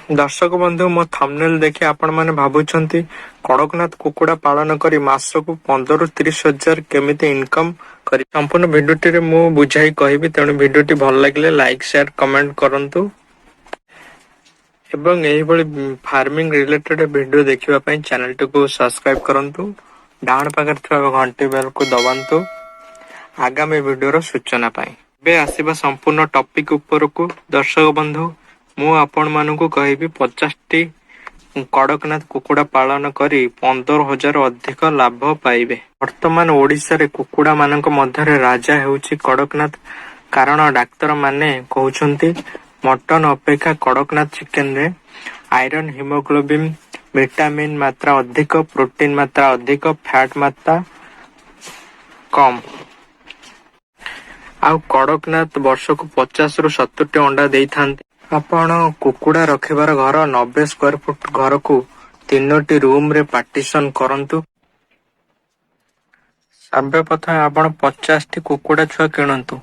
दर्शक बंधु मो थंबनेल देखि आपण माने भाबुछंती कड़कनाथ कुकुड़ा पालन करी मासकु 15 ରୁ 30 हजार केमिति इनकम करी। संपूर्ण भिडियोटी रे मु बुझाई कहबी, तेणु भिडियोटी भल लागिले लाइक शेयर कमेंट करंतु एवं एही बळी फार्मिंग रिलेटेड वीडियो देखिबा पई चैनल को सब्सक्राइब करंतु। डाउन पाकर थिबा घंटी बेल को दबांतु आगामी वीडियो रो सूचना पाई। बे आसीबा संपूर्ण टॉपिक ऊपर को दर्शक बंधु मु आपण मानकु कहबी 50 टी कड़कनाथ कुकुड़ा पालन करी 15,000 अधिक लाभ पाइबे। वर्तमान ओडिशा रे कुकुड़ा मानक मध्यरे राजा हेउची कड़कनाथ, कारण डाक्तर माने कहउछंती मटन अपेक्षा कड़कनाथ चिकेन रे आयरन, हिमोग्लोबिन, विटामिन मात्रा अधिक, प्रोटीन मात्रा अधिक, फैट मात्रा कम। आउ कड़कनाथ वर्ष को 50 ରୁ 70 टी अंडा देई थांती। आपण कुकुड़ा रखिबार घर 90 स्क्वायर फुट घर को 3टी रूम रे पार्टीशन करंतु। सर्वप्रथम आपण 50 टी कुकुड़ा छुआ किणंतु।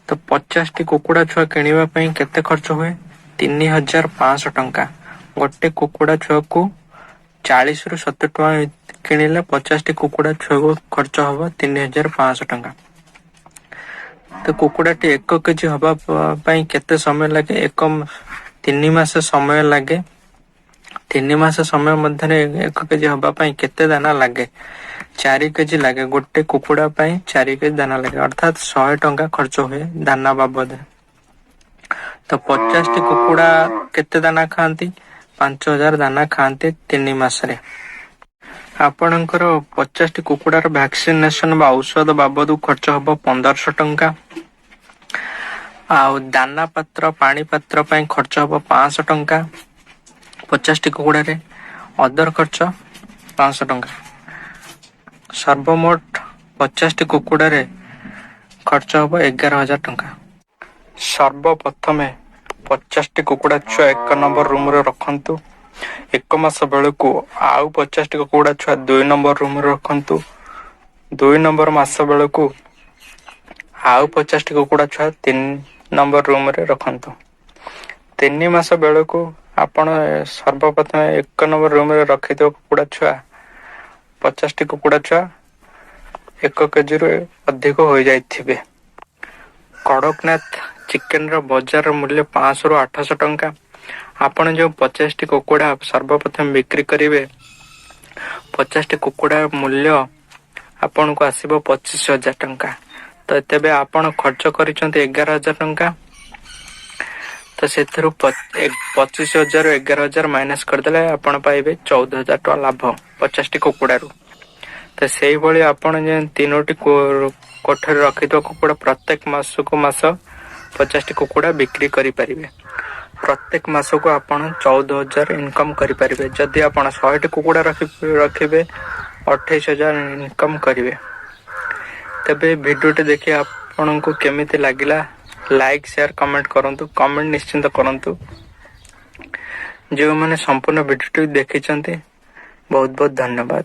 तो 50 टी कुकुड़ा छुआ किनिबा पई केते खर्च हुए? 3500 टंका। गोटे कुकुड़ा छुआ को 40 ରୁ 70 टंका किनिले 50 टी कुकुड़ा छुआ को खर्च हबो 3500 टंका। तो कुकुड़ा टी 1 केजी हबा पई केते समय लागे? 3 मास समय लागे। 3 मास समय मध्यरे 1 केजी हबा पई केते दाना लागे? 4 केजी लागे। गोटे कुकुड़ा पई 4 केजी दाना लागे, अर्थात 100 टंका खर्च हुए दाना बाबद। तो 50 टी कुकुड़ा केते दाना खांती? 5000 दाना खांती 3 मास रे। आपणकर 50 टी कुकुड़ार वैक्सीनेशन बा औषध बाबद खर्च हबो 1500 टंका। आउ दाना पात्र, पानी पात्र पई खर्च हबो 500 टंका 50 टी कुकुड़ा रे। अदर खर्च 500 टंका। सर्वमोट 50 टी कुकुड़ा रे खर्च हबो 11000 टंका। सर्वप्रथमे 50 टी कुकुड़ा छुआ 1 नंबर रूम रे रखंतु। 1 मास बेलकु आउ 50 टी कुकुड़ा छुआ 2 नंबर रूम रे रखंतु। 2 नंबर मास बेलकु आउ 50 टी कुकुड़ा छुआ 3 नंबर रूम रे रखंतु। 3 मास बेलकु आपण सर्वप्रथम 1 नंबर रूम रे रखितो कुकुड़ा छुआ 50 टी कुकुड़ा छुआ 1 केजी रो अधिक हो जाइथिबे। कड़कनाथ चिकेन रो बाजार मूल्य 500 ରୁ 800 टंका। आपण जो 50 टी कुकुड़ा सर्वप्रथम बिक्री करिवे, 50 टी कुकुड़ा मूल्य आपण को आसीबो 25,000 टंका। तो तेबे आपण खर्च करिसंते 11,000 टंका। तो सेथरु 25,000 ରୁ 11,000 माइनस कर देले आपण पाइबे 14,000 टका लाभ 50 टी कुकुड़ा रू। तो सेही भली आपण जे 3टी कोठरी रखितो कुकुड़ा प्रत्येक मास को मास 50 टी कुकुड़ा बिक्री करि परिबे। प्रत्येक मास को आपण 14,000 इनकम करि परिबे। जदि आपण 100 टी कुकुड़ा रखिबे 28,000 इनकम करिवे। तबे वीडियोटी देखि आपनको केमिति लागिला लाइक शेयर कमेंट करंतु। कमेंट निश्चिंत करंतु। जो माने संपूर्ण वीडियोटी देखिचंती बहुत बहुत धन्यवाद।